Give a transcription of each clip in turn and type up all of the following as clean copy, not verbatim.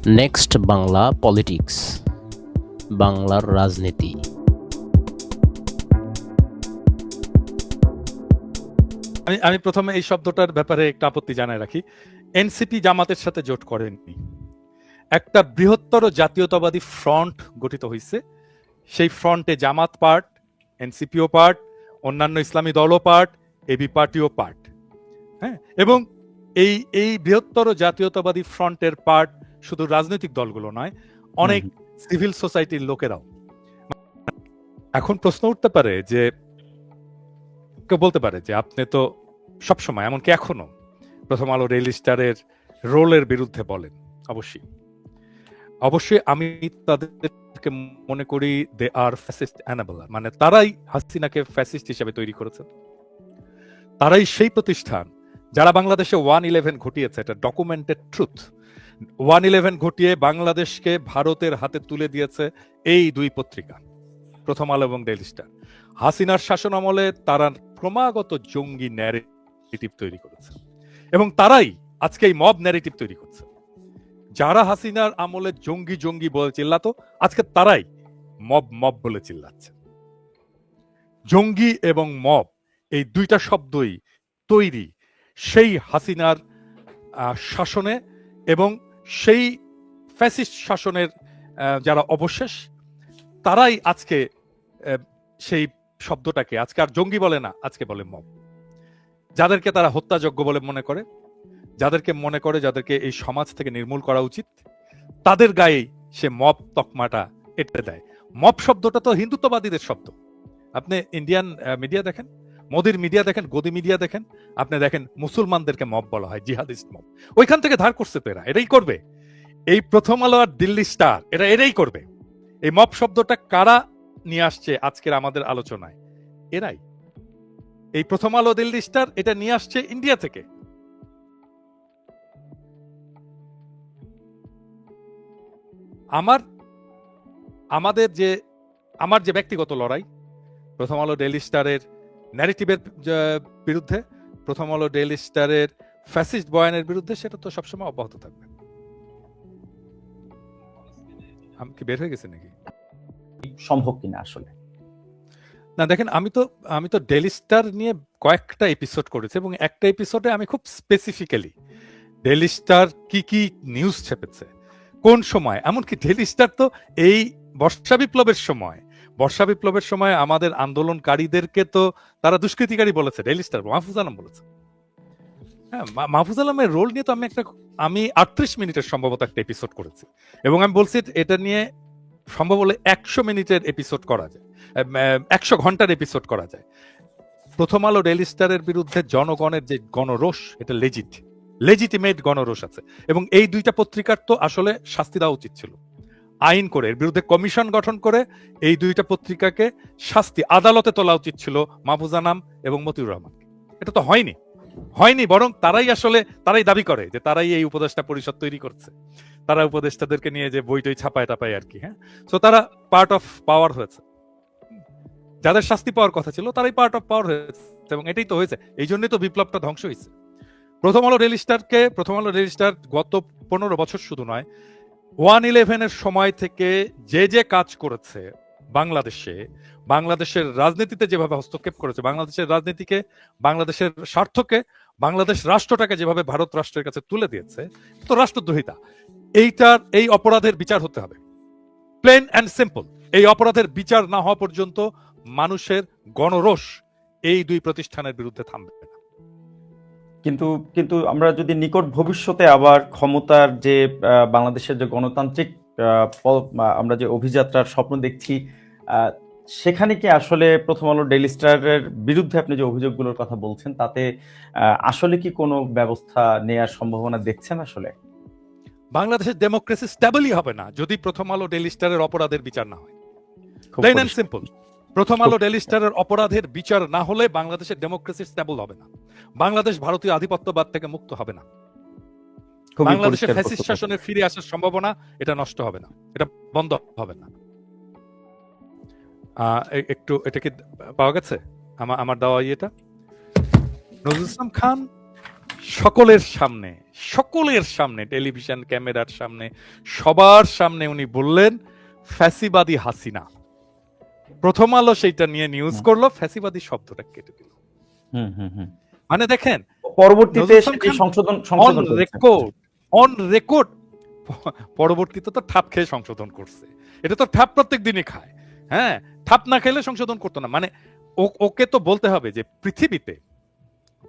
Next Bangla politics, বাংলার রাজনীতি। আমি প্রথমে এই শব্দটার ব্যাপারে একটা আপত্তি জানায় রাখি। এনসিপি জামাতের সাথে জোট করেননি, একটা বৃহত্তর জাতীয়তাবাদী ফ্রন্ট গঠিত হয়েছে। সেই ফ্রন্টে জামাত পার্ট, এনসিপিও পার্ট, অন্যান্য ইসলামী দলও পার্ট, এবি পার্টিও পার্ট। হ্যাঁ, এবং এই এই বৃহত্তর জাতীয়তাবাদী ফ্রন্টের পার্ট শুধু রাজনৈতিক দলগুলো নয়, অনেক সিভিল সোসাইটির লোকেরাও। এখন প্রশ্ন উঠতে পারে যে কেউ বলতে পারে যে আপনি তো সবসময়, এমনকি এখনো, প্রথম আলো ডেইলি স্টারের রোলের বিরুদ্ধে বলেন। অবশ্যই আমি তাদেরকে মনে করি দে আর ফ্যাসিস্ট অ্যানাবলার, মানে তারাই হাসিনাকে ফ্যাসিস্ট হিসেবে তৈরি করেছে। তারাই সেই প্রতিষ্ঠান যারা বাংলাদেশে 1/11 ঘটিয়েছে। এটা ডকুমেন্টেড ট্রুথ। 1/11 ঘটিয়ে বাংলাদেশকে ভারতের হাতে তুলে দিয়েছে এই দুই পত্রিকা, প্রথম আলো এবং ডেইলি স্টার। হাসিনার শাসন আমলে তারা ক্রমাগত জঙ্গি ন্যারেটিভ তৈরি করেছে, এবং তারাই আজকে এই মব ন্যারেটিভ তৈরি করছে। যারা হাসিনার আমলে জঙ্গি জঙ্গি বলে চিল্লাতো, আজকে তারাই মব মব বলে চিল্লাচ্ছে। জঙ্গি এবং মব এই দুইটা শব্দই তৈরি সেই হাসিনার শাসনে, এবং সেই ফ্যাসিস্ট শাসনের যারা অবশেষ, তারাই আজকে সেই শব্দটাকে আজকে আর জঙ্গি বলে না, আজকে বলে মব। যাদেরকে তারা হত্যাযোগ্য বলে মনে করে, যাদেরকে এই সমাজ থেকে নির্মূল করা উচিত, তাদের গায়ে সে মব তকমাটা এঁটে দেয়। মব শব্দটা তো হিন্দুত্ববাদীদের শব্দ। আপনি ইন্ডিয়ান মিডিয়া দেখেন, মোদির মিডিয়া দেখেন, গদি মিডিয়া দেখেন, আপনি দেখেন মুসলমানদেরকে মব বলা হয়, জিহাদিস্ট মব। ওইখান থেকে ধার করছে তো এরাই করবে। এই প্রথম আলো আর দিল্লি স্টার এরাই করবে। এই মব শব্দটা কারা নিয়ে আসছে আজকের আমাদের আলোচনায়? এরাই। এই প্রথম আলো, দিল্লি স্টার এটা নিয়ে আসছে ইন্ডিয়া থেকে। আমার যে ব্যক্তিগত লড়াই প্রথম আলো ডেইলি স্টারের ন্যারেটিভের বিরুদ্ধে, প্রথম আলো ডেইলি স্টারের ফ্যাসিস্ট বয়ানের বিরুদ্ধে, সেটা তো সবসময় অব্যাহত থাকবে। আমি কি বের হয়ে গেছে নাকি? সম্ভব কিনা আসলে না, দেখেন, আমি তো ডেইলি স্টার নিয়ে কয়েকটা এপিসোড করেছি, এবং একটা এপিসোডে আমি খুব স্পেসিফিক্যালি ডেইলি স্টার কি নিউজ ছেপেছে, কোন সময়। এমনকি ডেইলি স্টার তো এই বর্ষা বিপ্লবের সময় আমাদের আন্দোলনকারীদেরকে তো তারা দুষ্কৃতিকারী বলেছে, ডেইলি স্টার মাহফুজ আলম বলেছে। হ্যাঁ, মাহফুজ আলমের রোল নিয়ে তো আমি 38 মিনিটের সম্ভবত একটা এপিসোড করেছি, এবং আমি বলছি এটা নিয়ে সম্ভব হলে 100 মিনিটের এপিসোড করা যায়, 100 ঘন্টার এপিসোড করা যায়। প্রথম আলো ডেইলি স্টারের বিরুদ্ধে জনগণের যে গণরোষ, এটা লেজিটিমেট গণরোষ আছে, এবং এই দুইটা পত্রিকার তো আসলে শাস্তি দেওয়া উচিত ছিল। আইন করে এর বিরুদ্ধে কমিশন গঠন করে এই দুইটা পত্রিকাকে শাস্তি আদালতে তোলা উচিত ছিল, মাহফুজ আনাম এবং মতিউর রহমান। এটা তো হয়নি, বরং তারাই দাবি করে যে তারাই এই উপদেষ্টা পরিষদ তৈরি করছে, তারা উপদেষ্টাদেরকে নিয়ে যে বই টই ছাপায় টাপায় আর কি। হ্যাঁ, তো তারা পার্ট অফ পাওয়ার হয়েছে, যাদের শাস্তি পাওয়ার কথা ছিল তারাই পার্ট অফ পাওয়ার হয়েছে, এবং এটাই তো হয়েছে। এই জন্যই তো বিপ্লবটা ধ্বংস হয়েছে। প্রথম আলো ডেইলি স্টার গত 15 বছর শুধু নয়, 1/11 সময় থেকে যে কাজ করেছে বাংলাদেশের রাজনীতিতে, যেভাবে হস্তক্ষেপ করেছে বাংলাদেশের রাজনীতিকে, বাংলাদেশের স্বার্থকে, বাংলাদেশ রাষ্ট্রটাকে যেভাবে ভারত রাষ্ট্রের কাছে তুলে দিয়েছে, তো রাষ্ট্রদ্রোহিতা। এই অপরাধের বিচার হতে হবে, প্লেন অ্যান্ড সিম্পল। এই অপরাধের বিচার না হওয়া পর্যন্ত মানুষের গণরোষ এই দুই প্রতিষ্ঠানের বিরুদ্ধে থামবে না। কিন্তু আমরা যদি নিকট ভবিষ্যতে আবার ক্ষমতার যে বাংলাদেশের যে গণতান্ত্রিক আমরা যে অভিযাত্রার স্বপ্ন দেখছি, সেখানে কি আসলে প্রথম আলো ডেইলি স্টারের বিরুদ্ধে আপনি যে অভিযোগগুলোর কথা বলছেন, তাতে আসলে কি কোনো ব্যবস্থা নেয়ার সম্ভাবনা দেখছেন? আসলে বাংলাদেশের ডেমোক্রেসি স্টেবলই হবে না যদি প্রথম আলো ডেইলি স্টারের অপরাধের বিচার না হয়। Plain and simple. প্রথম আলো ডেইলি স্টারের অপরাধের বিচার না হলে বাংলাদেশের ডেমোক্রেসি স্টেবল হবে না, বাংলাদেশ ভারতীয় আধিপত্যবাদ থেকে মুক্ত হবে না, বাংলাদেশের ফ্যাসিস্ট শাসনের ফিরে আসার সম্ভাবনা এটা নষ্ট হবে না, এটা বন্ধ হবে না। এটা কি পাওয়া গেছে আমার দেওয়া ইয়েটা? নজরুল ইসলাম খান সকলের সামনে টেলিভিশন ক্যামেরার সামনে সবার সামনে উনি বললেন ফ্যাসিবাদী হাসিনা। প্রথম আলো সেইটা নিয়ে নিউজ করলো, ফ্যাসিবাদী শব্দটা কেটে দিল। মানে দেখেন পরবর্তীতে সংশোধন অন রেকর্ড পরবর্তীতে তো ঠাপ খেয়ে সংশোধন করছে। এটা তো ঠাপ প্রত্যেক দিনই খায়। হ্যাঁ, ঠাপ না খেলে সংশোধন করতো না। মানে ওকে তো বলতে হবে যে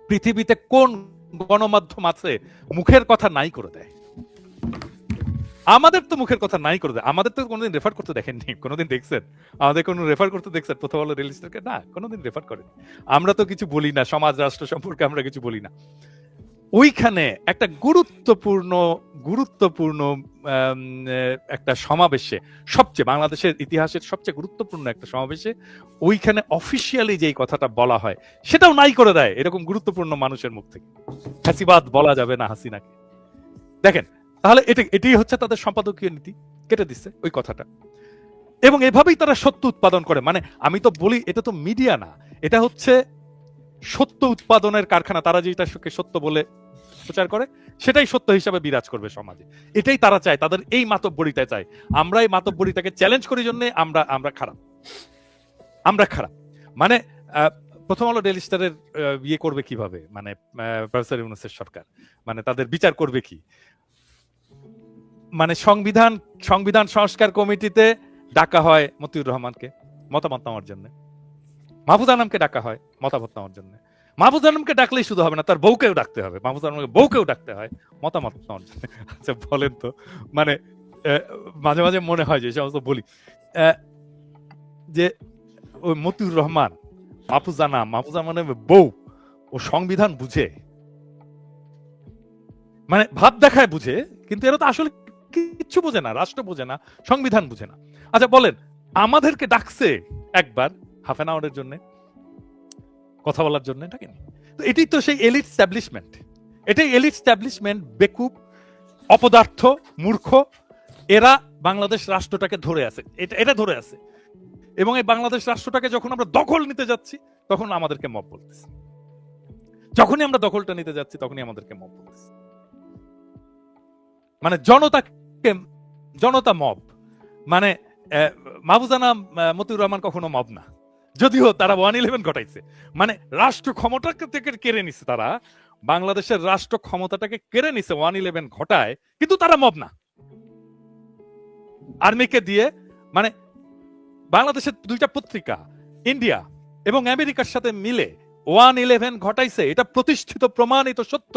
পৃথিবীতে কোন গণমাধ্যম আছে মুখের কথা নাই করে দেয়। আমাদের তো মুখের কথা নাই করে দেয়। আমাদের তো কোনোদিন রেফার করতে দেখেননি, কোনোদিন দেখছেন আমাদের কোনো রেফার করতে দেখছেন প্রথম আলো ডেইলি স্টারকে? না, কোনোদিন রেফার করেন। আমরা তো কিছু বলি না, সমাজ রাষ্ট্র সম্পর্কে আমরা কিছু বলি না। ওইখানে একটা গুরুত্বপূর্ণ একটা সমাবেশে, বাংলাদেশের ইতিহাসের সবচেয়ে গুরুত্বপূর্ণ একটা সমাবেশে ওইখানে অফিসিয়ালি যেই কথাটা বলা হয় সেটাও নাই করে দেয় এরকম গুরুত্বপূর্ণ মানুষের মুখ থেকে। ফ্যাসিবাদ বলা যাবে না হাসিনাকে। দেখেন, তাহলে এটাই হচ্ছে তাদের সম্পাদকীয় নীতি, কেটে দিচ্ছে ওই কথাটা। এবং এভাবেই তারা সত্য উৎপাদন করে। মানে আমি তো বলি, এটা তো মিডিয়া না, এটা হচ্ছে সত্য উৎপাদনের কারখানা। তারা যেটাকে সত্য বলে প্রচার করে সেটাই সত্য হিসাবে বিরাজ করবে সমাজে। এটাই তারা চায়, তাদের এই মাতব্বরিতা চায়। আমরা এই মাতব্বরিতাকে চ্যালেঞ্জ করি জন্য আমরা খারাপ। মানে প্রথম আলো ডেইলি স্টারের ইয়ে করবে কিভাবে, মানে প্রফেসর ইউনূসের সরকার, মানে তাদের বিচার করবে কি? মানে সংবিধান সংস্কার কমিটিতে ডাকা হয় মতিউর রহমানকে মতামত নেওয়ার জন্য, মাহফুজ আনামকে ডাকা হয় মতামত নেওয়ার জন্য। মাহফুজ আনামকে ডাকলেই শুধু হবে না, তার বউকেও ডাকতে হবে, মাহফুজ আনামকে বউকেও ডাকতে হয় মতামত নেওয়ার জন্য। আচ্ছা বলেন তো, মানে মাঝে মাঝে মনে হয় যে সমস্ত বলি যে ওই মতিউর রহমান, মাহফুজ আনামের বউ ও সংবিধান বুঝে, মানে ভাব দেখায় বুঝে, কিন্তু এরা তো আসলে কিচ্ছু বোঝে না, রাষ্ট্র বোঝে না, সংবিধান বুঝে না। আচ্ছা বলেন, আমাদেরকে ডাকছে একবার হাফ এন আওয়ারের জন্য কথা বলার জন্য, ডাকেনি। তো এটাই তো সেই এলিট স্ট্যাবলিশমেন্ট, বেকুব, অপদার্থ, মূর্খ, এরা বাংলাদেশ রাষ্ট্রটাকে ধরে আছে, এটা ধরে আছে। এবং এই বাংলাদেশ রাষ্ট্রটাকে যখন আমরা দখল নিতে যাচ্ছি তখন আমাদেরকে মব বলতেছে, যখনই আমরা দখলটা নিতে যাচ্ছি তখনই আমাদেরকে মব বলতেছে। মানে জনতা মব। মানে মাহফুজ আনাম, মতিউর রহমান কখনো মব না, যদিও তারা 1/11 ঘটাইছে। মানে রাষ্ট্র ক্ষমতাকে থেকে কেড়ে নিছে, তারা বাংলাদেশের রাষ্ট্র ক্ষমতাটাকে কেড়ে নিছে 1/11 ঘটায়, কিন্তু তারা মব না। আর্মিকে দিয়ে, মানে বাংলাদেশের দুইটা পত্রিকা ইন্ডিয়া এবং আমেরিকার সাথে মিলে 1/11 ঘটাইছে, এটা প্রতিষ্ঠিত প্রমাণিত সত্য।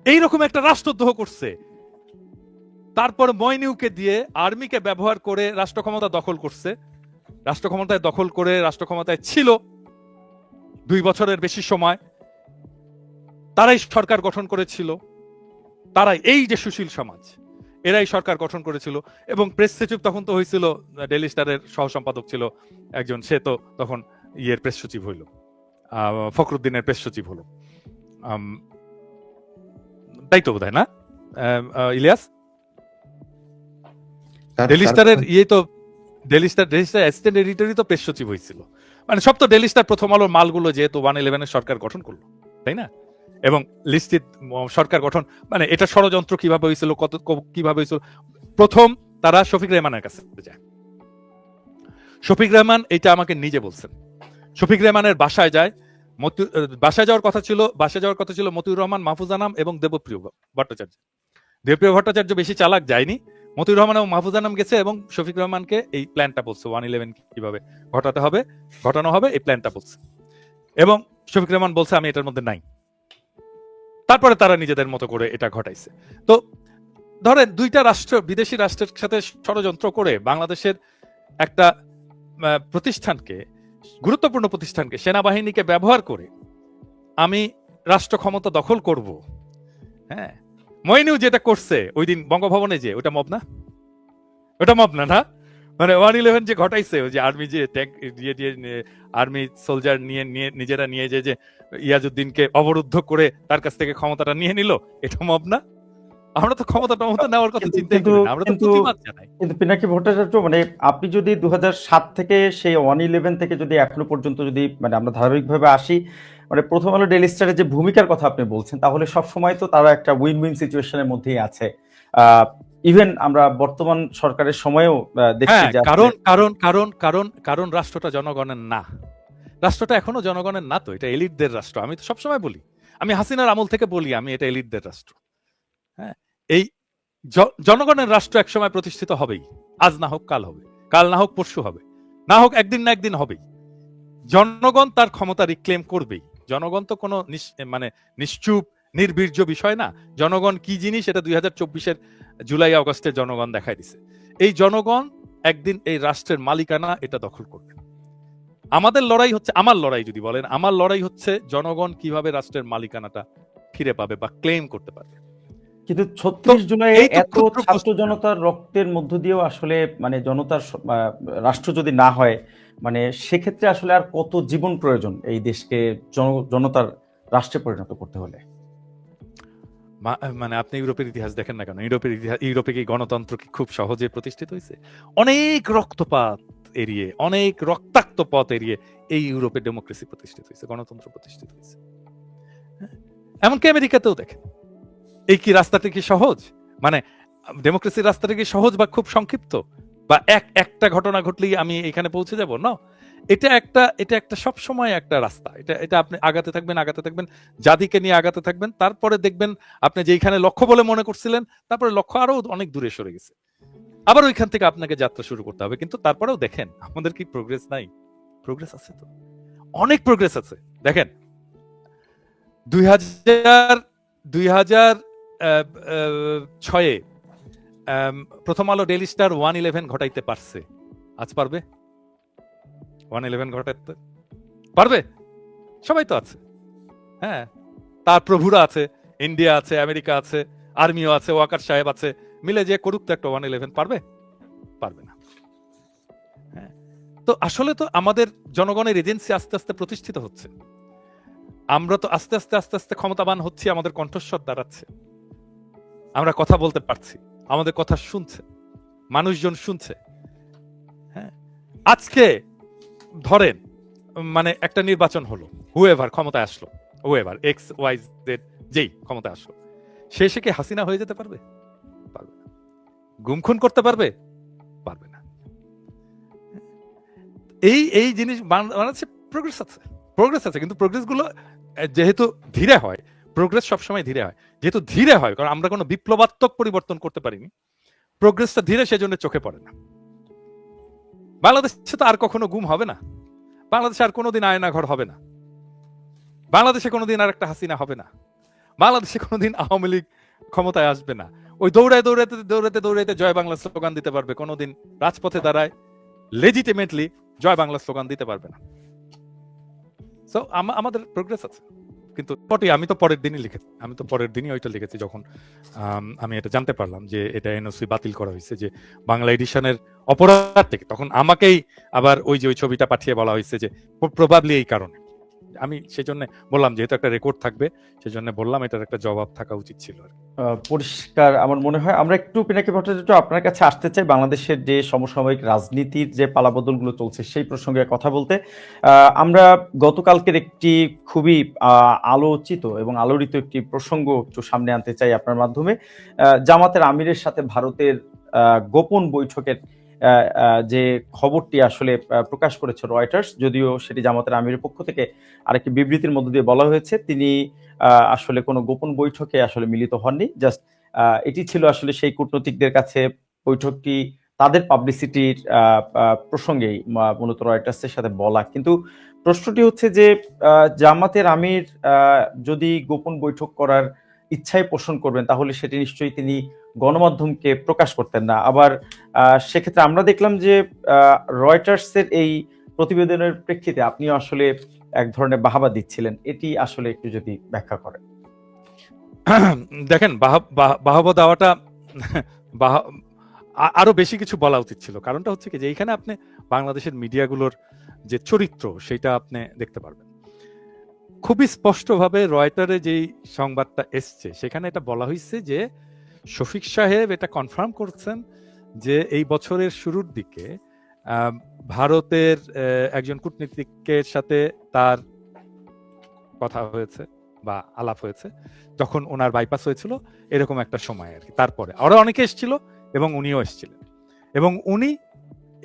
এইরকম একটা রাষ্ট্রদ্রোহ করছে। তারপর মইনিউকে দিয়ে আর্মিকে ব্যবহার করে রাষ্ট্র ক্ষমতা দখল করছে, রাষ্ট্র ক্ষমতায় ছিল 2 বছরের বেশি সময়। তারাই সরকার গঠন করেছিল, তারাই, এই যে সুশীল সমাজ, এরাই সরকার গঠন করেছিল। এবং প্রেস সচিব তখন তো হয়েছিল, ডেইলি স্টারের সহ সম্পাদক ছিল একজন, সে তো তখন প্রেস সচিব হইল, ফখরুদ্দিনের প্রেস সচিব হলো, তাই তো বোধহয় না ইলিয়াস? ডেইলি স্টারের ডেইলি স্টার অ্যাসিস্ট্যান্ট এডিটরই তো প্রেস সচিব হয়েছিল। মানে সব তো ডেইলি স্টার প্রথম আলোর মালগুলো যেহেতু 1/11 সরকার গঠন করলো, তাই না? এবং লিস্টিত সরকার গঠন, মানে এটা ষড়যন্ত্র কিভাবে হয়েছিল, কিভাবে হয়েছিল। প্রথম তারা শফিক রেহমানের কাছে যায়। শফিক রেহমান এটা আমাকে নিজে বলছেন। শফিক রেহমানের বাসায় যায়, বাসায় যাওয়ার কথা ছিল মতিউর রহমান, মাহফুজ আনাম এবং দেবপ্রিয় ভট্টাচার্য বেশি চালাক যায়নি। মতিউর রহমান এবং মাহফুজ আনাম গেছে এবং শফিক রহমানকে এই প্ল্যানটা বলছে, 1/11 কিভাবে ঘটানো হবে এই প্ল্যানটা বলছে। এবং শফিক রহমান বলছে আমি এটার মধ্যে নাই। তারপরে তারা নিজেদের মতো করে এটা ঘটাইছে। তো ধরেন দুইটা রাষ্ট্র, বিদেশি রাষ্ট্রের সাথে ষড়যন্ত্র করে বাংলাদেশের একটা প্রতিষ্ঠানকে, গুরুত্বপূর্ণ প্রতিষ্ঠানকে, সেনাবাহিনীকে ব্যবহার করে আমি রাষ্ট্র ক্ষমতা দখল করব। হ্যাঁ, মইনিউ যেটা করছে ওই দিন বঙ্গভবনে, যে ওটা মব না? ওটা মব না? মানে 1/11 যে ঘটাইছে, ওই যে আর্মি যে ট্যাঙ্ক আর্মি সোলজার নিজেরা নিয়ে যে ইয়াজউদ্দিনকে অবরুদ্ধ করে তার কাছ থেকে ক্ষমতাটা নিয়ে নিল, এটা মব না? আমরা তো ক্ষমতা নেওয়ার কথা চিন্তাই কিন্তু করি না, আমরা তো কিন্তু প্রতিবাদ জানাই। কিন্তু পিনাকি ভট্টাচার্য, মানে আপনি যদি 2007 থেকে সেই 111 থেকে যদি এখনো পর্যন্ত যদি মানে আমরা ধারাবাহিকভাবে আসি, মানে প্রথম আলো ডেইলি স্টারের যে ভূমিকার কথা আপনি বলছেন, তাহলে সব সময় তো তারা একটা উইন উইন সিচুয়েশনের মধ্যেই আছে। ইভেন আমরা বর্তমান সরকারের সময়েও দেখছি হ্যাঁ, যে কারণ আসলে কারণ কারণ কারণ কারণ রাষ্ট্রটা জনগণের না। রাষ্ট্রটা এখনো জনগণের না, তো এটা এলিটদের রাষ্ট্র। আমি তো সবসময় বলি, আমি হাসিনার আমল থেকে বলি, আমি এটা এলিটদের রাষ্ট্র। হ্যাঁ, এই জনগণের রাষ্ট্র একসময় প্রতিষ্ঠিত হবেই। আজ না হোক কাল হবে, কাল না হোক পরশু হবে, না হোক একদিন না একদিন হবেই। জনগণ তার ক্ষমতা রিক্লেম করবেই। জনগণ তো কোনো মানে নিশ্চুপ নির্বীর্য বিষয় না। জনগণ কি জিনিস এটা 2024-এর জুলাই আগস্টে জনগণ দেখাই দিছে। এই জনগণ একদিন এই রাষ্ট্রের মালিকানা এটা দখল করবে। আমাদের লড়াই হচ্ছে, আমার লড়াই যদি বলেন, আমার লড়াই হচ্ছে জনগণ কিভাবে রাষ্ট্রের মালিকানাটা ফিরে পাবে বা ক্লেম করতে পারবে। কিন্তু তো 36 জুলাই এই তো এত ক্ষুদ্র ছাত্র প্রশ্ন। জনতার রক্তের মধ্য দিয়েও আসলে মানে জনতার রাষ্ট্র যদি না হয়, মানে সেক্ষেত্রে আসলে আর কত জীবন প্রয়োজন এই দেশকে জনতার রাষ্ট্রে পরিণত করতে হলে? মানে আপনি ইউরোপের ইতিহাস দেখেন না কেন? ইউরোপে কি গণতন্ত্র কি খুব সহজে প্রতিষ্ঠিত হয়েছে? অনেক রক্তপাত এড়িয়ে, অনেক রক্তাক্ত পথ এড়িয়ে এই ইউরোপে ডেমোক্রেসি প্রতিষ্ঠিত হয়েছে, গণতন্ত্র প্রতিষ্ঠিত হয়েছে। হ্যাঁ? এমনকি আমেরিকাতেও দেখেন। এই কি রাস্তাটা কি সহজ? মানে ডেমোক্রেসির রাস্তাটা কি সহজ বা খুব সংক্ষিপ্ত? বা একটা ঘটনা ঘটলেই আমি এখানে পৌঁছে যাব? না। এটা একটা সব সময় একটা রাস্তা। এটা আপনি আগাতে থাকবেন, জাতিকে নিয়ে আগাতে থাকবেন। তারপরে দেখবেন আপনি যেইখানে লক্ষ্য বলে মনে করছিলেন, তারপরে লক্ষ্য আরো অনেক দূরে সরে গেছে। আবার ওইখান থেকে আপনাকে যাত্রা শুরু করতে হবে। কিন্তু তারপরেও দেখেন, আমাদের কি প্রোগ্রেস নাই? প্রোগ্রেস আছে তো। অনেক প্রোগ্রেস আছে। দেখেন 2006-এ প্রথম আলো ডেইলি স্টার 111 ঘটাইতে পারছে। আজ পারবে? 111 ঘটাইতে পারবে? সবাই তো আছে। হ্যাঁ, তার প্রভুরা আছে, ইন্ডিয়া আছে, আমেরিকা আছে, আর্মিও আছে, ওয়াকার সাহেব আছে, মিলে যে করুক তো একটা 111, পারবে? পারবে না। হ্যাঁ, তো আসলে তো আমাদের জনগণের এজেন্সি আস্তে আস্তে প্রতিষ্ঠিত হচ্ছে। আমরা তো আস্তে আস্তে ক্ষমতাবান হচ্ছি, আমাদের কণ্ঠস্বর দাঁড়াচ্ছে, আমরা কথা বলতে পারছি, আমাদের কথা শুনছে, মানুষজন শুনছে। হ্যাঁ, আজকে ধরেন মানে একটা নির্বাচন হলো, হুএভার ক্ষমতায় আসলো, হুএভার এক্স ওয়াই জেড যেই ক্ষমতায় আসলো, শেষে কি হাসিনা হয়ে যেতে পারবে? পারবে না। গুম খুন করতে পারবে? পারবে না। এই জিনিস বাংলাদেশে প্রোগ্রেস আছে, কিন্তু প্রোগ্রেস গুলো যেহেতু ধীরে হয়, প্রোগ্রেস সবসময় ধীরে হয়, যেহেতু ধীরে হয় কারণ আমরা কোনো বিপ্লবাত্মক পরিবর্তন করতে পারিনি, প্রোগ্রেসটা ধীরে, সেজন্য চোখে পড়ে না। বাংলাদেশে তো আর কখনো গুম হবে না, বাংলাদেশে আর কোনোদিন আয়নাঘর হবে না, বাংলাদেশে কোনোদিন আর একটা হাসিনা হবে না, বাংলাদেশে কোনোদিন আওয়ামী লীগ ক্ষমতায় আসবে না। ওই দৌড়াইতে জয় বাংলা স্লোগান দিতে পারবে, কোনোদিন রাজপথে দাঁড়ায় লেজিটিমেটলি জয় বাংলা স্লোগান দিতে পারবে না। সো আমাদের প্রোগ্রেস আছে, কিন্তু আমি তো পরের দিনই ওইটা লিখেছি যখন আমি এটা জানতে পারলাম যে এটা এনওসি বাতিল করা হয়েছে, যে বাংলা এডিশনের অপরাধ থেকে। তখন আমাকেই আবার ওই ছবিটা পাঠিয়ে বলা হয়েছে যে প্রবাবলি এই কারণে। আমি সেজন্য বললাম, যেহেতু একটা রেকর্ড থাকবে, সেজন্য বললাম এটার একটা জবাব থাকা উচিত ছিল। পরিষ্কার আমার মনে হয়। আমরা একটু পিনাকি ভট্টাচার্য আপনার কাছে আসতে চাই বাংলাদেশের যে সমসাময়িক রাজনীতির যে পালাবদলগুলো চলছে সেই প্রসঙ্গে কথা বলতে। আমরা গতকালকের একটি খুবই আলোচিত এবং আলোড়িত একটি প্রসঙ্গ একটু সামনে আনতে চাই আপনার মাধ্যমে। জামাতের আমিরের সাথে ভারতের গোপন বৈঠকের যে খবরটি আসলে প্রকাশ করেছে রয়টার্স, যদিও সেটি জামাতের আমিরের পক্ষ থেকে আরেকটি বিবৃতির মধ্য দিয়ে বলা হয়েছে তিনি আসলে কোনো গোপন বৈঠকে আসলে মিলিত হননি। জাস্ট এটি ছিল আসলে সেই কূটনৈতিকদের কাছে বৈঠকটি তাদের পাবলিসিটির প্রসঙ্গেই মূলত রয়টার্সের সাথে বলা। কিন্তু প্রশ্নটি হচ্ছে যে জামাতের আমির যদি গোপন বৈঠক করার ইচ্ছাই পোষণ করবেন, তাহলে সেটি নিশ্চয়ই তিনি গণমাধ্যমকে প্রকাশ করতেন না। আবার সেক্ষেত্রে আমরা দেখলাম যে রয়টার্সের এই প্রতিবেদনের প্রেক্ষিতে আপনিও আসলে এক ধরনের বাহাবা দিচ্ছিলেন। এটি আসলে একটু যদি ব্যাখ্যা করেন। দেখেন, বাহবা দেওয়াটা আরো বেশি কিছু বলা উচিত ছিল। কারণটা হচ্ছে কি যে এইখানে আপনি বাংলাদেশের মিডিয়াগুলোর যে চরিত্র সেটা আপনি দেখতে পারবেন খুবই স্পষ্টভাবে। রয়টারে যেই সংবাদটা এসছে সেখানে এটা বলা হয়েছে যে শফিক সাহেব এটা কনফার্ম করছেন যে এই বছরের শুরুর দিকে ভারতের একজন কূটনীতিকের সাথে তার কথা হয়েছে বা আলাপ হয়েছে যখন ওনার বাইপাস হয়েছিল, এরকম একটা সময় আর কি। তারপরে আরো অনেকে এসেছিল এবং উনিও এসেছিলেন, এবং উনি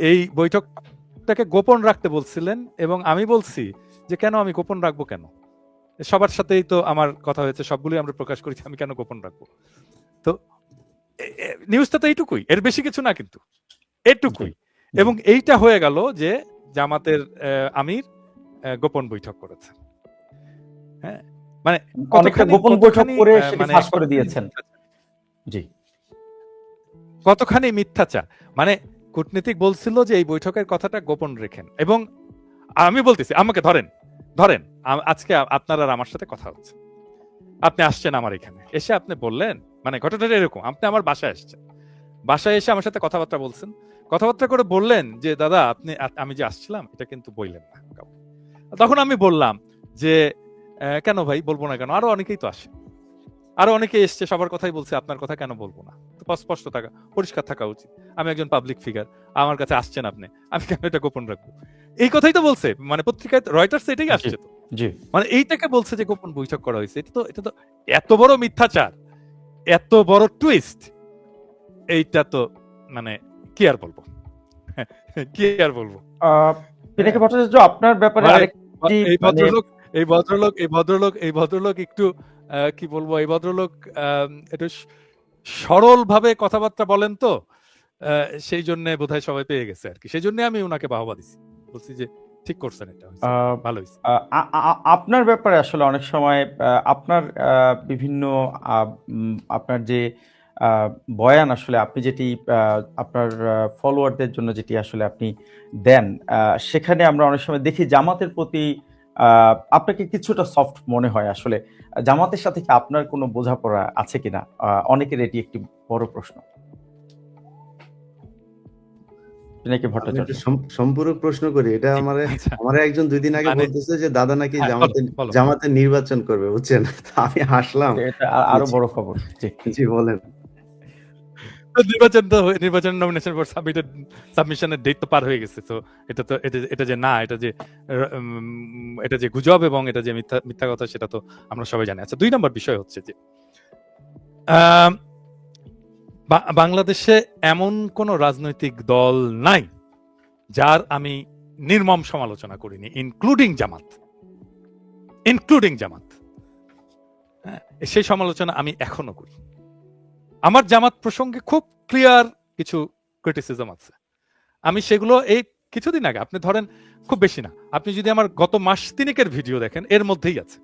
এই বৈঠকটাকে গোপন রাখতে বলছিলেন, এবং আমি বলছি যে কেন আমি গোপন রাখবো, কেন? সবার সাথেই তো আমার কথা হয়েছে, সবগুলোই আমরা প্রকাশ করেছি, আমি কেন গোপন রাখবো? তো নিউজটা তো এইটুকুই, এর বেশি কিছু না, কিন্তু এটুকুই। এবং এইটা হয়ে গেল যে জামাতের আমির গোপন বৈঠক করেছে। হ্যাঁ, মানে অনেকটা গোপন বৈঠক করে সেটা ফাঁস করে দিয়েছেন। জি, কতখানি মিথ্যাচার, মানে কূটনীতিক বলছিল যে এই বৈঠকের কথাটা গোপন রেখেন, এবং আমি বলতেছি আমাকে ধরেন আজকে আপনার আর আমার সাথে কথা হচ্ছে, আপনি আসছেন আমার এখানে, এসে আপনি বললেন, মানে ঘটনাটা এরকম, আপনি আমার বাসায় আসছেন, বাসায় এসে আমার সাথে কথাবার্তা বলছেন, কথাবার্তা করে বললেন যে দাদা আমি যে আসছিলাম এটা কিন্তু বললেন না কাউকে। তখন আমি বললাম যে কেন ভাই বলবো না কেন, আরো অনেকেই তো আসে, আরো অনেকে এসছে, সবার কথাই বলছে, আপনার কথা কেন বলবো না? তো স্পষ্ট থাকা, পরিষ্কার থাকা উচিত, আমি একজন পাবলিক ফিগার, আমার কাছে আসছেন আপনি, আমি কেন এটা গোপন রাখবো? এই কথাই তো বলছে, মানে পত্রিকায় রয়টার্স এটাই আসছে তো, মানে এইটাকে বলছে যে গোপন বৈঠক করা হয়েছে। এটা তো এত বড় মিথ্যাচার, এত বড় টুইস্ট, এইটা তো মানে কি আর বলবো, কি আর বলবো। পিনাকি ভট্টাচার্য, আপনার ব্যাপারে আরেকটি, এই ভদ্রলোক একটু কি বলবো, এই ভদ্রলোক একটু সরল ভাবে কথাবার্তা বলেন তো, সেই জন্য বোধহয় সবাই পেয়ে গেছে আর কি, সেই জন্য আমি ওনাকে বাহবা দিছি, বলছি যে ঠিক করছেন, এটা ভালো হয়েছে। আপনার ব্যাপারে আসলে অনেক সময় আপনার বিভিন্ন আপনার যে বয়ান, আসলে আপনি যেটি আপনার ফলোয়ারদের জন্য যেটি আসলে আপনি দেন, সেখানে আমরা অনেক সময় দেখি জামাতের প্রতি আপনাকে কিছুটা সফট মনে হয়। আসলে জামাতের সাথে কি আপনার কোনো বোঝাপড়া আছে কিনা? অনেকের এটি একটি বড় প্রশ্ন। পিনাকি ভট্টাচার্য, সম্পূরক প্রশ্ন করি, এটা আমার একজন 2 দিন আগে বলতেছে যে দাদা নাকি জামাতে নির্বাচন করবে, বুঝছেন? তো আমি হাসলাম। এটা আরো বড় খবর। জি বলেন। নির্বাচন নমিনেশন ফর সাবমিশনের ডেট তো পার হয়ে গেছে, তো এটা যে না, এটা যে গুজব এবং এটা যে মিথ্যা কথা, সেটা তো আমরা সবাই জানি। আচ্ছা, 2 নম্বর বিষয় হচ্ছে যে বাংলাদেশে এমন কোন রাজনৈতিক দল নাই যার আমি নির্মম সমালোচনা করিনি, ইনক্লুডিং জামাত। সেই সমালোচনা আমি এখনো করি। আমার জামাত প্রসঙ্গে খুব ক্লিয়ার কিছু ক্রিটিসিজম আছে, আমি সেগুলো এই কিছুদিন আগে, আপনি ধরেন খুব বেশি না, আপনি যদি আমার গত মাস তিনেকের ভিডিও দেখেন, এর মধ্যেই আছে।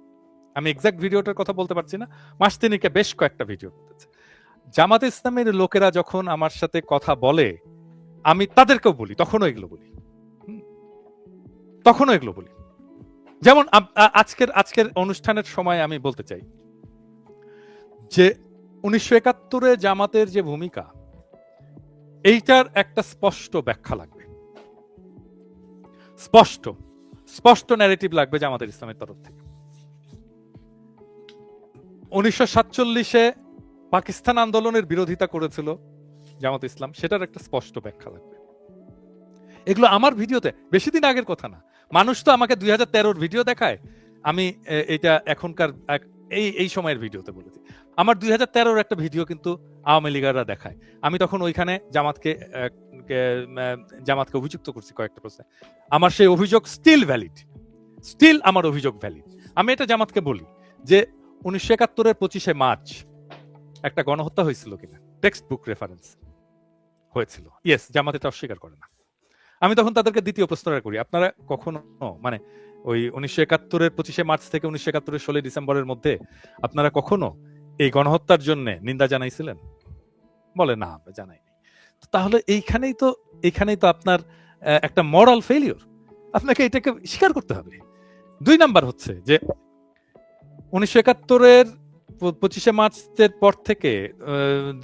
আমি এক্সাক্ট ভিডিওটার কথা বলতে পারছি না, মাস তিনেকে বেশ কয়েকটা ভিডিও করতেছে। জামাতে ইসলামের লোকেরা যখন আমার সাথে কথা বলে, আমি তাদেরকেও বলি, তখনও এগুলো বলি। যেমন আজকের অনুষ্ঠানের সময় আমি বলতে চাই যে 1971-এ জামাতের যে ভূমিকা, এইটার একটা স্পষ্ট ব্যাখ্যা লাগবে, স্পষ্ট ন্যারেটিভ লাগবে জামাতের ইসলামের তরফ থেকে। 1947-এ পাকিস্তান আন্দোলনের বিরোধিতা করেছিল জামাত ইসলাম, সেটার একটা স্পষ্ট ব্যাখ্যা লাগবে। এগুলো আমার ভিডিওতে, বেশি দিন আগের কথা না, মানুষ তো আমাকে 2013-র ভিডিও দেখায়, আমি এটা এখনকার এই সময়ের ভিডিওতে বলেছি। আমার 2013-র একটা ভিডিও কিন্তু আওয়ামী লীগাররা দেখায়, আমি তখন ওইখানে জামাতকে অভিযুক্ত করছি কয়েকটা প্রশ্নে। আমার সেই অভিযোগ স্টিল আমার অভিযোগ ভ্যালিড। আমি এটা জামাতকে বলি যে 1971-এর 25শে মার্চ একটা গণহত্যা হয়েছিল কিনা, টেক্সট বুক রেফারেন্স হয়েছিল, ইয়েস, জামাত এটা অস্বীকার করে না। আমি তখন তাদেরকে দ্বিতীয় প্রশ্নটা করি, আপনারা কখনো মানে ওই 1971-এর 25শে মার্চ থেকে 1971-এর 16 ডিসেম্বরের মধ্যে আপনারা কখনো এই গণহত্যার জন্য নিন্দা জানাইছিলেন? বলে না, আমরা জানাইনি। তাহলে এইখানেই তো আপনার একটা মরাল ফেলিওর, আপনাকে এটাকে স্বীকার করতে হবে। 2 নাম্বার হচ্ছে যে 1971-এর 25শে মার্চের পর থেকে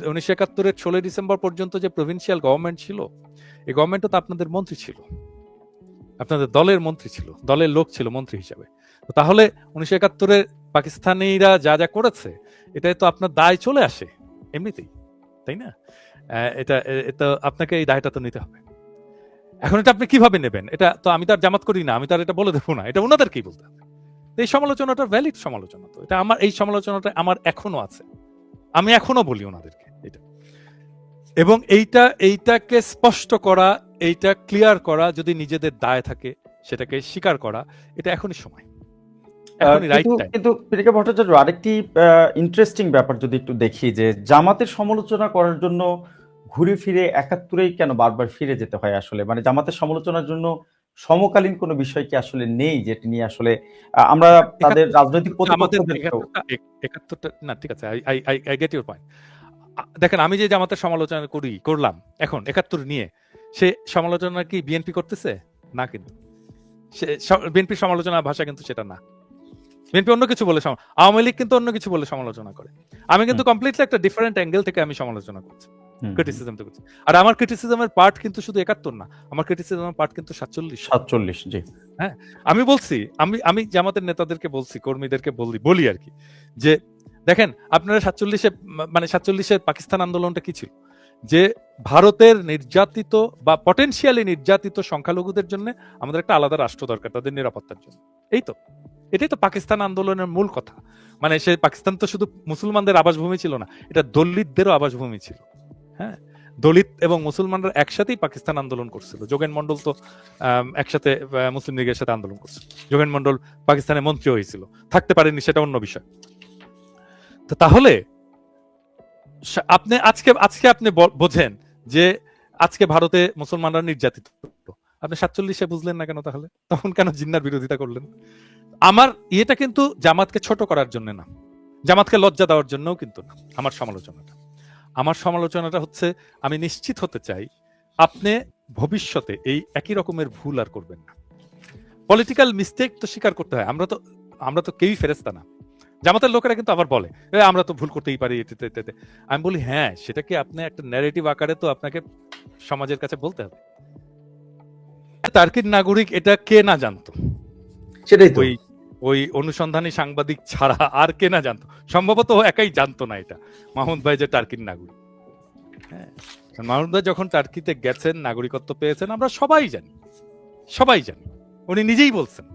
1971-এর 16 ডিসেম্বর পর্যন্ত যে প্রভিন্সিয়াল গভর্নমেন্ট ছিল, এই গভর্নমেন্টও তো আপনাদের মন্ত্রী ছিল, আপনাদের দলের মন্ত্রী ছিল, দলের লোক ছিল মন্ত্রী হিসাবে। তাহলে 1971-এ পাকিস্তানিরা যা করেছে, এটাই তো আপনার দায় চলে আসে এমনিতেই। তাই না? এটা এটা আপনাকে এই দায়টা তো নিতে হবে। এখন এটা আপনি কিভাবে নেবেন? এটা তো আমি তো আর জামাত করি না, আমি তো আর এটা বলে দেবো না, এটা ওনাদেরকেই বলতে হবে। এই সমালোচনাটা ভ্যালিড সমালোচনা, তো এটা আমার, এই সমালোচনাটা আমার এখনো আছে, আমি এখনো বলি ওনাদেরকে এটা। এবং এইটাকে স্পষ্ট করা, এইটা ক্লিয়ার করা, যদি নিজেদের দায় থাকে সেটাকে স্বীকার করা, এটা এখনই সময়, এখনই রাইট টাইম। কিন্তু পিনাকি ভট্টাচার্য, আরেকটি ইন্টারেস্টিং ব্যাপার যদি একটু দেখি, যে জামাতের সমালোচনা করার জন্য ঘুরে ফিরে ৭১-এই কেন বারবার ফিরে যেতে হয় আসলে? মানে জামাতের সমালোচনার জন্য সমকালীন কোনো বিষয় কি আসলে নেই যেটি নিয়ে আসলে আমরা তাদের রাজনৈতিক প্রতিপক্ষদেরকেও ৭১টা না, ঠিক আছে, আই গেট ইউর পয়েন্ট। দেখেন, আমি যে জামাতের সমালোচনা করলাম এখন ৭১ নিয়ে, সে সমালোচনা কি বিএনপি করতেছে? না, কিন্তু বিএনপির সমালোচনার ভাষা কিন্তু সেটা না। বিএনপি অন্য কিছু বলে, আওয়ামী লীগ কিন্তু অন্য কিছু বলে সমালোচনা করে। আমি কিন্তু কমপ্লিটলি একটা ডিফারেন্ট অ্যাঙ্গেল থেকে আমি সমালোচনা করছি, ক্রিটিসিজমটা করছি। আর আমার ক্রিটিসিজমের পার্ট কিন্তু শুধু ৭১ না, আমার ক্রিটিসিজমের পার্ট কিন্তু ৪৭। জি। হ্যাঁ, আমি বলছি, আমি জামাতের নেতাদেরকে বলছি, কর্মীদেরকে বলি আর কি, যে দেখেন আপনারা ৪৭-এ পাকিস্তান আন্দোলনটা কি ছিল? যে ভারতের নির্যাতিত বা পটেনশিয়ালি নির্যাতিত সংখ্যালঘুদের জন্য আমাদের একটা আলাদা রাষ্ট্র দরকার, তাদের নিরাপত্তার জন্য। এটাই তো পাকিস্তান আন্দোলনের মূল কথা। মানে সে পাকিস্তান তো শুধু মুসলমানদের আবাসভূমি ছিল না, এটা দলিতদেরও আবাসভূমি ছিল। হ্যাঁ, দলিত এবং মুসলমানরা একসাথেই পাকিস্তান আন্দোলন করছিল। যোগেন মন্ডল তো একসাথে মুসলিম লীগের সাথে আন্দোলন করছিল। যোগেন মন্ডল পাকিস্তানের মন্ত্রী হয়েছিল, থাকতে পারেনি, সেটা অন্য বিষয়। তো তাহলে আপনি আজকে আপনি বোঝেন যে আজকে ভারতে মুসলমানরা নির্যাতিত, আপনি ৪৭-এ বুঝলেন না কেন? তাহলে তখন কেন জিন্নার বিরোধিতা করলেন? আমার ইয়েটা কিন্তু জামাতকে ছোট করার জন্য না, জামাতকে লজ্জা দেওয়ার জন্যও কিন্তু না। আমার সমালোচনাটা হচ্ছে, আমি নিশ্চিত হতে চাই আপনি ভবিষ্যতে এই একই রকমের ভুল আর করবেন না। পলিটিক্যাল মিস্টেক তো স্বীকার করতে হয়, আমরা তো কেউই ফেরেশতা না। জামাতের লোকেরা কিন্তু আবার বলে আমরা তো ভুল করতেই পারি। আমি বলি হ্যাঁ, সেটাকে আপনি একটা ন্যারেটিভ আকারে তো আপনাকে সমাজের কাছে বলতে হবে। তার্কিক নাগরিক এটা কে না জানতো? সেটাই তো, ওই অনুসন্ধানী সাংবাদিক ছাড়া আর কে না জানতো? সম্ভবত একাই জানতো না এটা, মাহমুদ ভাই যে টার্কির নাগরিক। হ্যাঁ, মাহমুদ ভাই যখন টার্কিতে গেছেন, নাগরিকত্ব পেয়েছেন, আমরা সবাই জানি। উনি নিজেই বলছেন,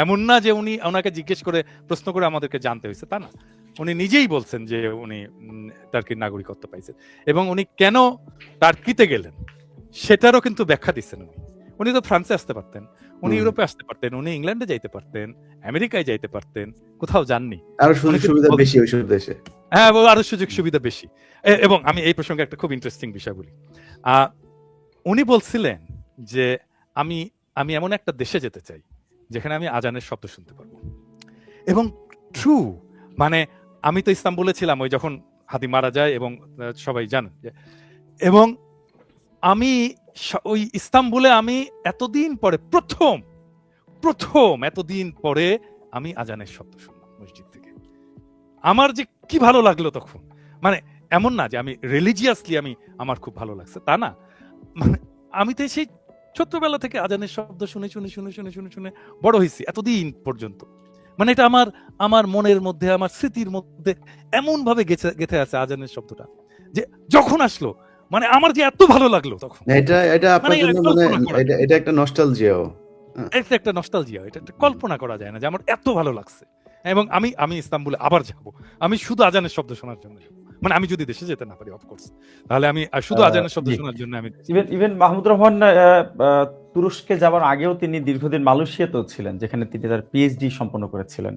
এমন না যে ওনাকে জিজ্ঞেস করে প্রশ্ন করে আমাদেরকে জানতে হয়েছে, তা না। উনি নিজেই বলছেন যে উনি টার্কির নাগরিকত্ব পাইছেন, এবং উনি কেন টার্কিতে গেলেন সেটারও কিন্তু ব্যাখ্যা দিচ্ছেন। উনি তো ফ্রান্সে আসতে পারতেন, উনি ইউরোপে আসতে পারতেন, উনি ইংল্যান্ডে যাইতে পারতেন, আমেরিকায় যাইতে পারতেন, কোথাও যাননি। আরো সুযোগ সুবিধা বেশি ওইসব দেশে। হ্যাঁ, আরো সুযোগ সুবিধা বেশি। এবং আমি এই প্রসঙ্গে একটা খুব ইন্টারেস্টিং বিষয় বলি। উনি বলছিলেন যে আমি এমন একটা দেশে যেতে চাই যেখানে আমি আজানের শব্দ শুনতে পারবো। এবং ট্রু, মানে আমি তো ইস্তাম্বুলে ছিলাম ওই যখন হাদি মারা যায়, এবং সবাই জানেন যে, এবং আমি ওই ইস্তাম্বুলে আমি এতদিন পরে প্রথম এতদিন পরে আমি আজানের শব্দ শুনলাম মসজিদ থেকে। আমার যে কি ভালো লাগলো তখন। মানে এমন না যে আমি রিলিজিয়াসলি আমার খুব ভালো লাগছে, তা না। মানে আমি তো সেই ছোট্টবেলা থেকে আজানের শব্দ শুনে বড় হয়েছি এতদিন পর্যন্ত। মানে এটা আমার মনের মধ্যে, আমার স্মৃতির মধ্যে এমন ভাবে গেঁথে আছে আজানের শব্দটা, যে যখন আসলো মানে আমার যে এত ভালো লাগলো তখন। এটা আপনার জন্য মানে এটা একটা নস্টালজিয়াও। এটা একটা নস্টালজিয়া, এটা কল্পনা করা যায় না যে আমার এত ভালো লাগছে। এবং আমি ইস্তাম্বুলে আবার যাব, আমি শুধু আজানের শব্দ শোনার জন্য যাব। মানে আমি যদি দেশে যেতে না পারি, অফকোর্স, তাহলে আমি শুধু আজানের শব্দ শোনার জন্য আমি ইভেন মাহমুদ রহমান তুরস্কে যাওয়ার আগেও তিনি দীর্ঘদিন মালয়েশিয়াতেও ছিলেন, যেখানে তিনি তার পিএইচডি সম্পন্ন করেছিলেন।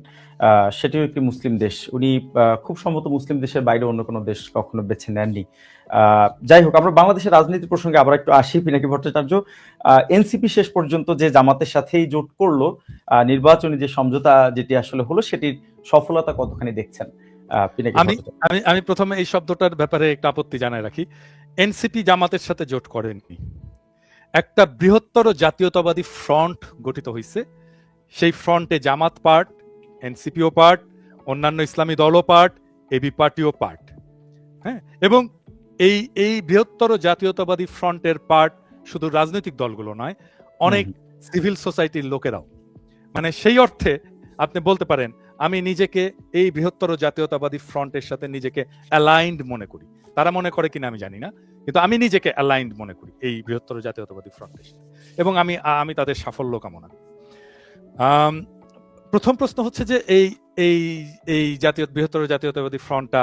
সেটিও একটি মুসলিম দেশ। উনি খুব সম্ভবত মুসলিম দেশের বাইরে অন্য কোনো দেশ কখনো বেছে নেননি। যাই হোক, আমরা বাংলাদেশের রাজনীতির প্রসঙ্গে আবার একটু আসি। পিনাকি ভট্টাচার্য, এনসিপি শেষ পর্যন্ত যে জামাতের সাথেই জোট করলো, নির্বাচনী যে সমঝোতা যেটি আসলে হলো, সেটির সফলতা কতখানি দেখছেন? আমি প্রথমে এই শব্দটার ব্যাপারে একটা আপত্তি জানাই রাখি। এনসিপি জামাতের সাথে জোট করেননি, একটা বৃহত্তর জাতীয়তাবাদী ফ্রন্ট গঠিত হয়েছে। সেই ফ্রন্টে জামাত পার্ট, এনসিপিও পার্ট, অন্যান্য ইসলামী দলও পার্ট, এবি পার্টিও পার্ট। হ্যাঁ, এবং এই বৃহত্তর জাতীয়তাবাদী ফ্রন্টের পার্ট শুধু রাজনৈতিক দলগুলো নয়, অনেক সিভিল সোসাইটির লোকেরাও। মানে সেই অর্থে আপনি বলতে পারেন আমি নিজেকে এই বৃহত্তর জাতীয়তাবাদী ফ্রন্টের সাথে নিজেকে অ্যালাইন্ড মনে করি। তারা মনে করে কিনা আমি জানি না, কিন্তু আমি নিজেকে অ্যালাইন্ড মনে করি এই বৃহত্তর জাতীয়তাবাদী ফ্রন্টের সাথে, এবং আমি তাদের সাফল্য কামনা করি। প্রথম প্রশ্ন হচ্ছে যে এই এই এই বৃহত্তর জাতীয়তাবাদী ফ্রন্টটা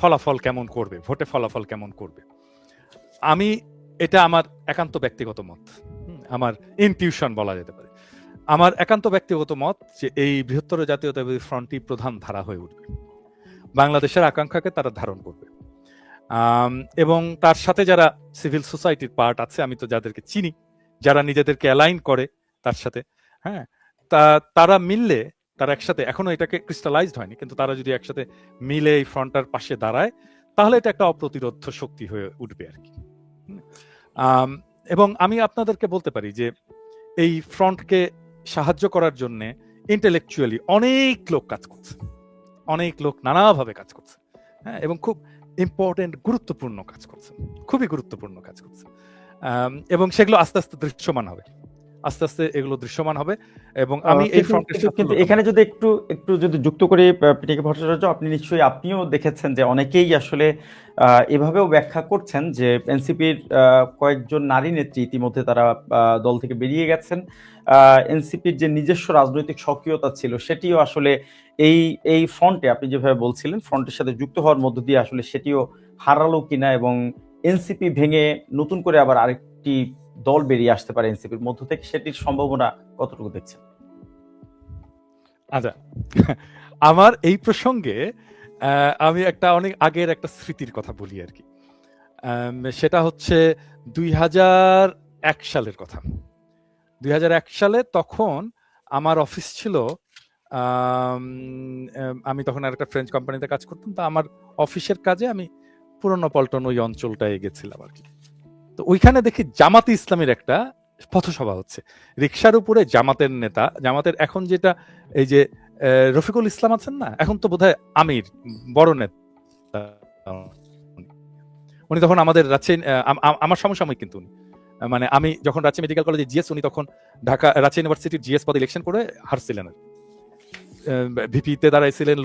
ফলাফল কেমন করবে, ভোটে ফলাফল কেমন করবে। আমি এটা আমার একান্ত ব্যক্তিগত মত, আমার ইনটিউশন বলা যেতে পারে। আমার একান্ত ব্যক্তিগত মত যে এই বৃহত্তর জাতীয়তাবাদী ফ্রন্টই প্রধান ধারা হয়ে উঠবে, বাংলাদেশের আকাঙ্ক্ষাকে তারা ধারণ করবে। এবং তার সাথে যারা সিভিল সোসাইটির পার্ট আছে, আমি তো যাদেরকে চিনি, যারা নিজেদেরকে অ্যালাইন করে তার সাথে, হ্যাঁ, তারা মিললে, তারা একসাথে, এখনো এটাকে ক্রিস্টালাইজড হয়নি, কিন্তু তারা যদি একসাথে মিলে এই ফ্রন্টটার পাশে দাঁড়ায়, তাহলে এটা একটা অপ্রতিরোধ শক্তি হয়ে উঠবে আর কি। এবং আমি আপনাদেরকে বলতে পারি যে এই ফ্রন্টকে সাহায্য করার জন্য ইন্টেলেকচুয়ালি অনেক লোক কাজ করছে, অনেক লোক নানাভাবে কাজ করছে, হ্যাঁ, এবং খুব ইম্পর্টেন্ট গুরুত্বপূর্ণ কাজ করছে, খুবই গুরুত্বপূর্ণ কাজ করছে। এবং সেগুলো আস্তে আস্তে দৃশ্যমান হবে, আস্তে আস্তে এগুলো দৃশ্যমান হবে। এবং আমি এই ফ্রন্টের সাথে, কিন্তু এখানে যদি একটু যদি যুক্ত করে পিটিকে ভট্টাচার্য, আপনিও দেখেছেন যে অনেকেই আসলে এভাবেও ব্যাখ্যা করছেন যে এনসিপির কয়েকজন নারী নেত্রী ইতিমধ্যে তারা দল থেকে বেরিয়ে গেছেন। এনসিপির যে নিজস্ব রাজনৈতিক সক্রিয়তা ছিল সেটিও আসলে এই ফ্রন্টে, আপনি যেভাবে বলছিলেন, ফ্রন্টের সাথে যুক্ত হওয়ার মধ্য দিয়ে আসলে সেটিও হারালো কিনা, এবং এনসিপি ভেঙে নতুন করে আবার আরেকটি দল বেরিয়ে আসতে পারে এনসিপির মধ্য থেকে, সেটির সম্ভাবনা কতটুকু দেখছেন? আচ্ছা, আমার এই প্রসঙ্গে আমি একটা অনেক আগের একটা স্মৃতির কথা বলি আর কি। সেটা হচ্ছে 2001 সালের কথা। 2001 সালে তখন আমার অফিস ছিল, আমি তখন আর একটা ফ্রেঞ্চ কোম্পানিতে কাজ করতাম, তো আমার অফিসের কাজে আমি পুরনো পল্টন ওই অঞ্চলটায় গেছিলাম আর কি। তো ওইখানে দেখি জামাতে ইসলামের একটা পথসভা হচ্ছে, রিকশার উপরে জামাতের নেতা, জামাতের এখন যেটা এই যে রফিকুল ইসলাম আছেন না, এখন তো বোধহয় আমির, বড় নেতা উনি, তখন আমাদের রাজশাহী, আমার সমসাময়িক কিন্তু উনি, মানে আমি যখন রাজশাহী মেডিকেল কলেজে জিএস, উনি তখন ঢাকা রাজশাহী ইউনিভার্সিটির জিএস পদে ইলেকশন করে হারছিলেন। ভিপিতে দাঁড়াইছিলেন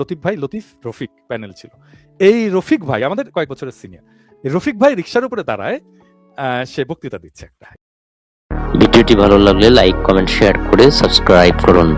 লতিফ রফিক প্যানেল ছিল। এই রফিক ভাই আমাদের কয়েক বছরের সিনিয়র, রফিক ভাই রিকশার উপরে দাঁড়ায় সে বক্তৃতা দিচ্ছে একটা। ভিডিওটি ভালো লাগলে লাইক, কমেন্ট, শেয়ার করে সাবস্ক্রাইব করুন।